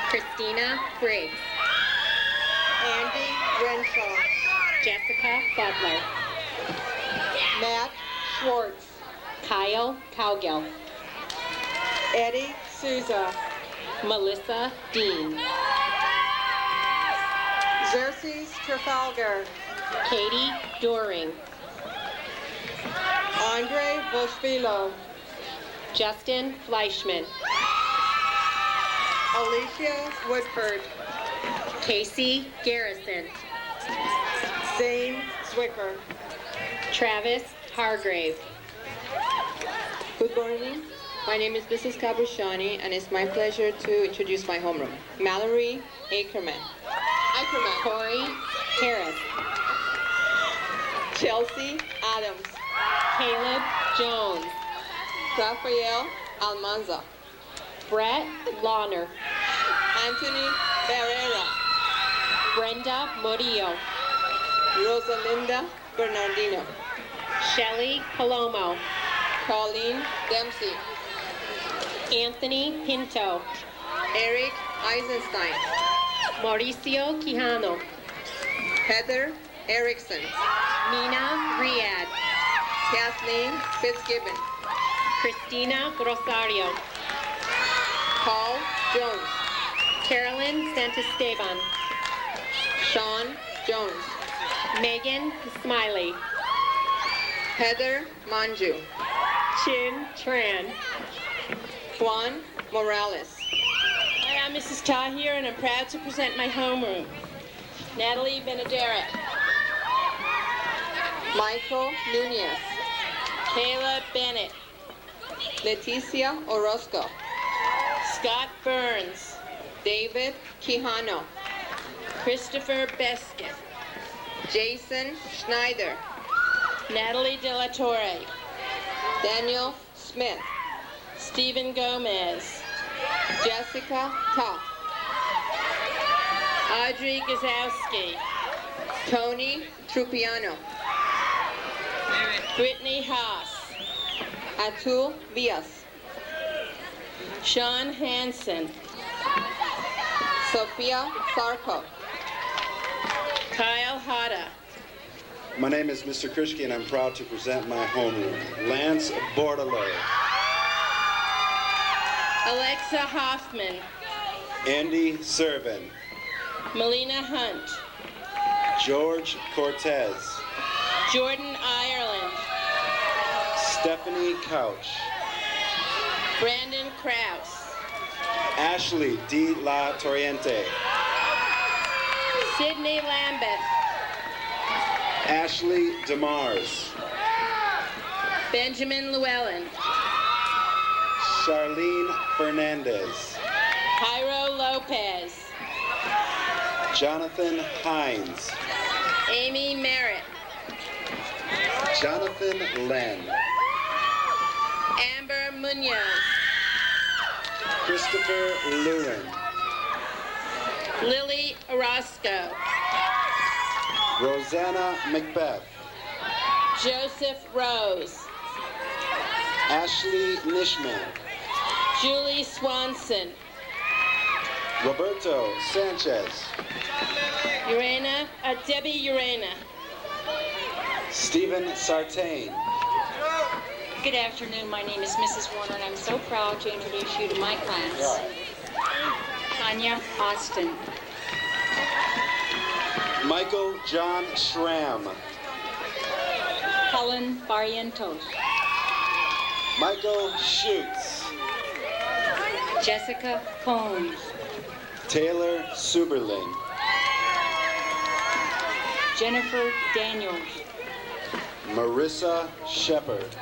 V: Christina Briggs.
U: Andy Renshaw.
V: Jessica Butler.
U: Matt Schwartz.
V: Kyle Cowgill.
U: Eddie Souza.
V: Melissa Dean.
U: Xerxes Trafalgar.
V: Katie Doring.
U: Andre Boschvilo.
V: Justin Fleischman.
U: Alicia Woodford.
V: Casey Garrison.
U: Zane Zwicker.
V: Travis Hargrave.
W: Good morning.
B: My name is Mrs. Cabushani, and it's my pleasure to introduce my homeroom. Mallory Ackerman.
V: Corey Harris.
B: Chelsea Adams.
V: Caleb Jones.
B: Rafael Almanza.
V: Brett Lawner.
B: Anthony Barrera.
V: Brenda Murillo.
B: Rosalinda Bernardino.
V: Shelley Palomo.
B: Colleen Dempsey.
V: Anthony Pinto.
B: Eric Eisenstein.
V: Mauricio Quijano.
B: Heather Erickson.
V: Nina Riad.
B: Kathleen Fitzgibbon.
V: Christina Rosario.
B: Paul Jones.
V: Carolyn Santisteban.
B: Sean Jones.
V: Megan Smiley.
B: Heather Manju.
V: Chin Tran.
B: Juan Morales.
C: Hi, I'm Mrs. Tahir, and I'm proud to present my homeroom. Natalie Benaderet.
B: Michael Nunez.
C: Kayla Bennett.
B: Leticia Orozco.
C: Scott Burns.
B: David Quijano.
C: Christopher Beskett.
B: Jason Schneider.
C: Natalie De La Torre.
B: Daniel Smith.
C: Stephen Gomez.
B: Jessica Toth.
C: Audrey Gazowski.
B: Tony Trupiano.
C: Brittany Haas.
B: Atul Vias.
C: Sean Hansen.
B: Sophia Sarko.
C: Kyle Hada.
W: My name is Mr. Krishke, and I'm proud to present my homeroom. Lance Bordelot.
C: Alexa Hoffman.
W: Andy Servin.
C: Melina Hunt.
W: George Cortez.
C: Jordan Ireland.
W: Stephanie Couch.
C: Brandon Kraus.
W: Ashley De La Torriente.
C: Sydney Lambeth.
W: Ashley DeMars.
C: Benjamin Llewellyn.
W: Charlene Fernandez.
C: Jairo Lopez.
W: Jonathan Hines.
C: Amy Merritt.
W: Jonathan Len.
C: Amber Munoz.
W: Christopher Lewin.
C: Lily Orozco.
W: Rosanna Macbeth.
C: Joseph Rose.
W: Ashley Nishman.
C: Julie Swanson.
W: Roberto Sanchez.
C: Debbie Urena.
W: Stephen Sartain.
S: Good afternoon. My name is Mrs. Warner, and I'm so proud to introduce you to my class. Tanya Austin.
W: Michael John Schramm.
S: Helen Barrientos.
W: Michael Schutz.
S: Jessica Combs.
W: Taylor Suberling.
S: Jennifer Daniels.
W: Marissa Shepard.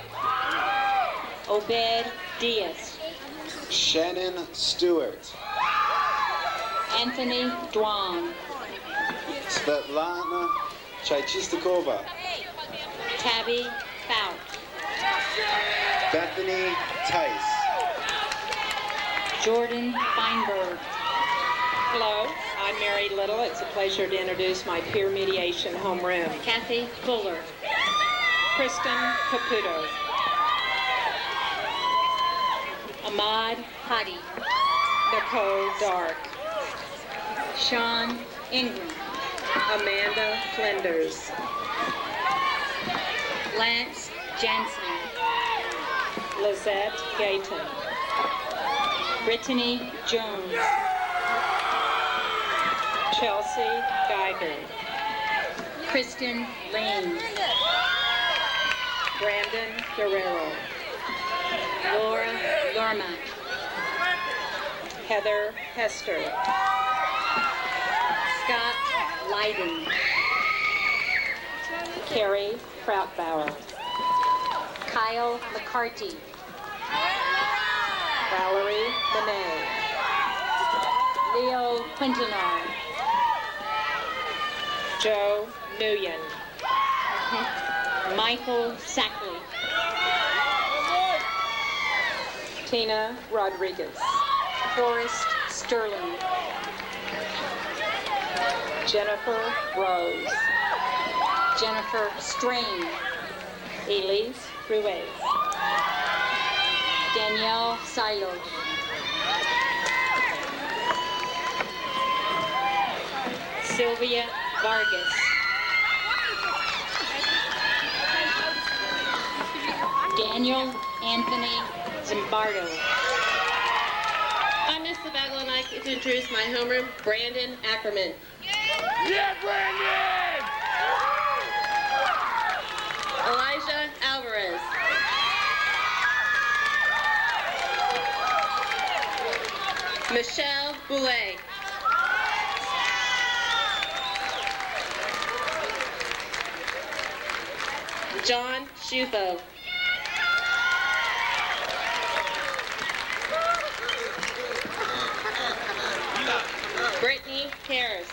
S: Obed Diaz.
W: Shannon Stewart.
S: Anthony Dwan.
W: Svetlana Chaychistikova.
S: Tabby Fout.
W: Bethany Tice.
S: Jordan Feinberg.
V: Hello, I'm Mary Little. It's a pleasure to introduce my peer mediation homeroom.
S: Kathy Fuller.
V: Kristen Caputo.
S: Ahmad Hadi.
V: Nicole Dark.
S: Sean Ingram.
V: Amanda Flinders.
S: Lance Jansen.
V: Lizette Gayton.
S: Brittany Jones.
V: Chelsea Geiger.
S: Kristen Lane.
V: Brandon Guerrero.
S: Laura Lorma.
V: Heather Hester.
S: Scott Leiden.
V: Carrie Krautbauer.
S: Kyle McCarty.
L: Valerie Benet.
S: Leo Quintanar.
V: Joe Nguyen.
S: Michael Sackley.
L: Tina Rodriguez.
S: Forrest Sterling.
L: Jennifer Rose.
S: Jennifer Strain.
V: Elise Ruiz.
S: Danielle Silos.
V: Sylvia Vargas.
S: Daniel Anthony Zimbardo.
C: I'm Miss Sabaglia and I'd like to introduce my homeroom, Brandon Ackerman.
F: Yeah, Brandon!
C: Elijah Alvarez. Michelle Boulay. John Shufo. Brittany Harris.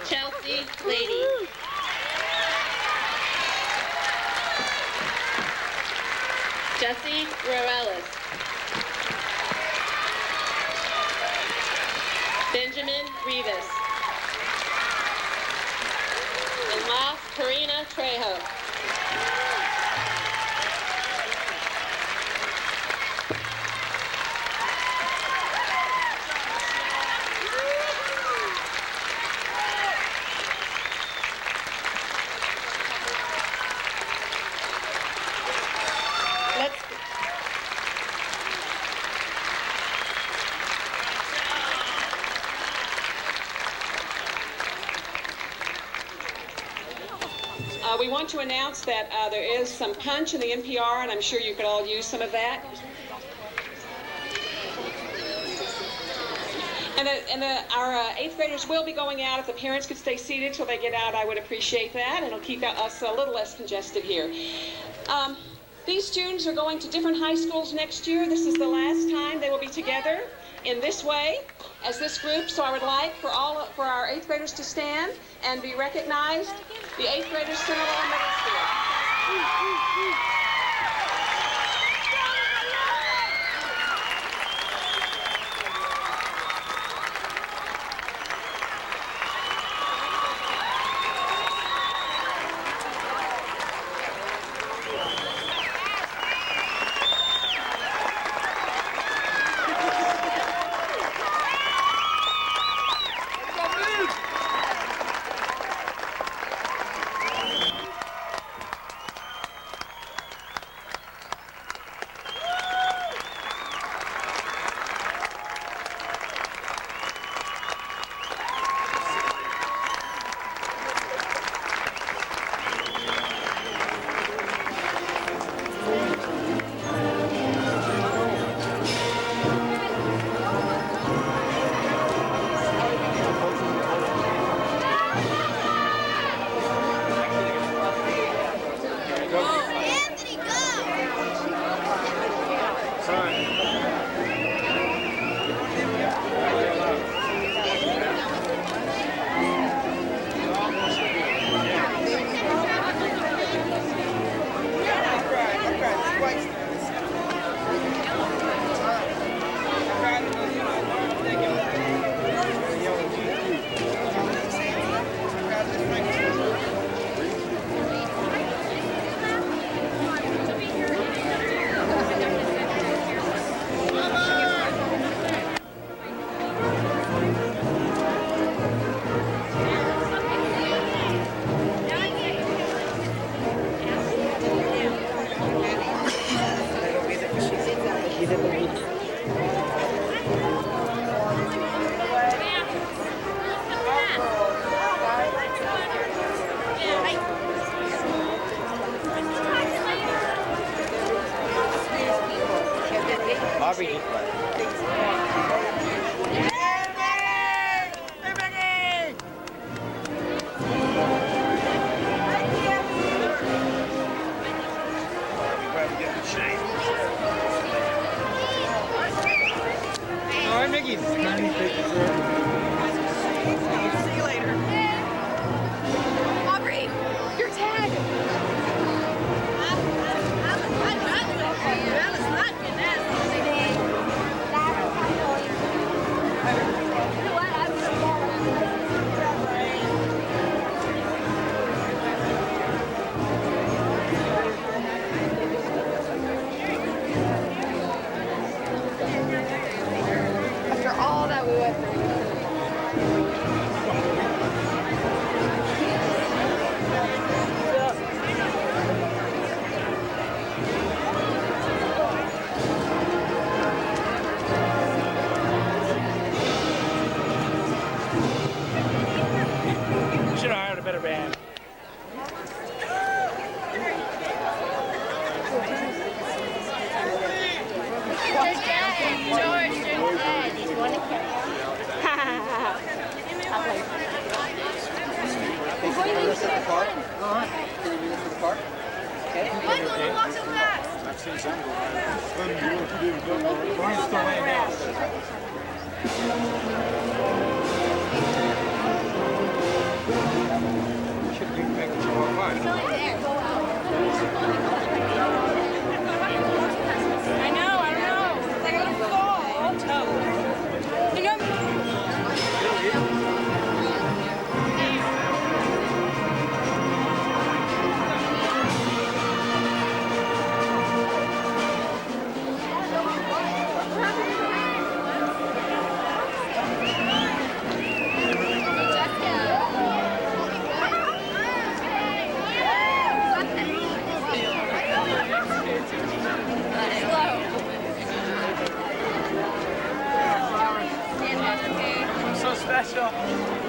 C: Chelsea Lady. Jesse Roellis. Benjamin Rivas. And last, Karina Trejo.
J: We want to announce that there is some punch in the NPR, and I'm sure you could all use some of that. And our 8th graders will be going out. If the parents could stay seated till they get out, I would appreciate that. It'll keep us a little less congested here. These students are going to different high schools next year. This is the last time they will be together in this way as this group. So I would like for our 8th graders to stand and be recognized. The 8th graders, Sinaloa Middle School.
F: Aubrey just left. All right, Mickey.
P: See you later.
E: Aubrey, your tag. After all that we went through.
F: Should have hired a better band.
E: George, you're dead. You want to carry on?
F: Can you meet us at the park? Can you meet us at the park? Okay.
E: Michael, don't walk so fast.
F: I've seen some go by. Mine's still laying down. Should be making some more fun.
E: I don't know. It's like a little fall. You know,
F: So special.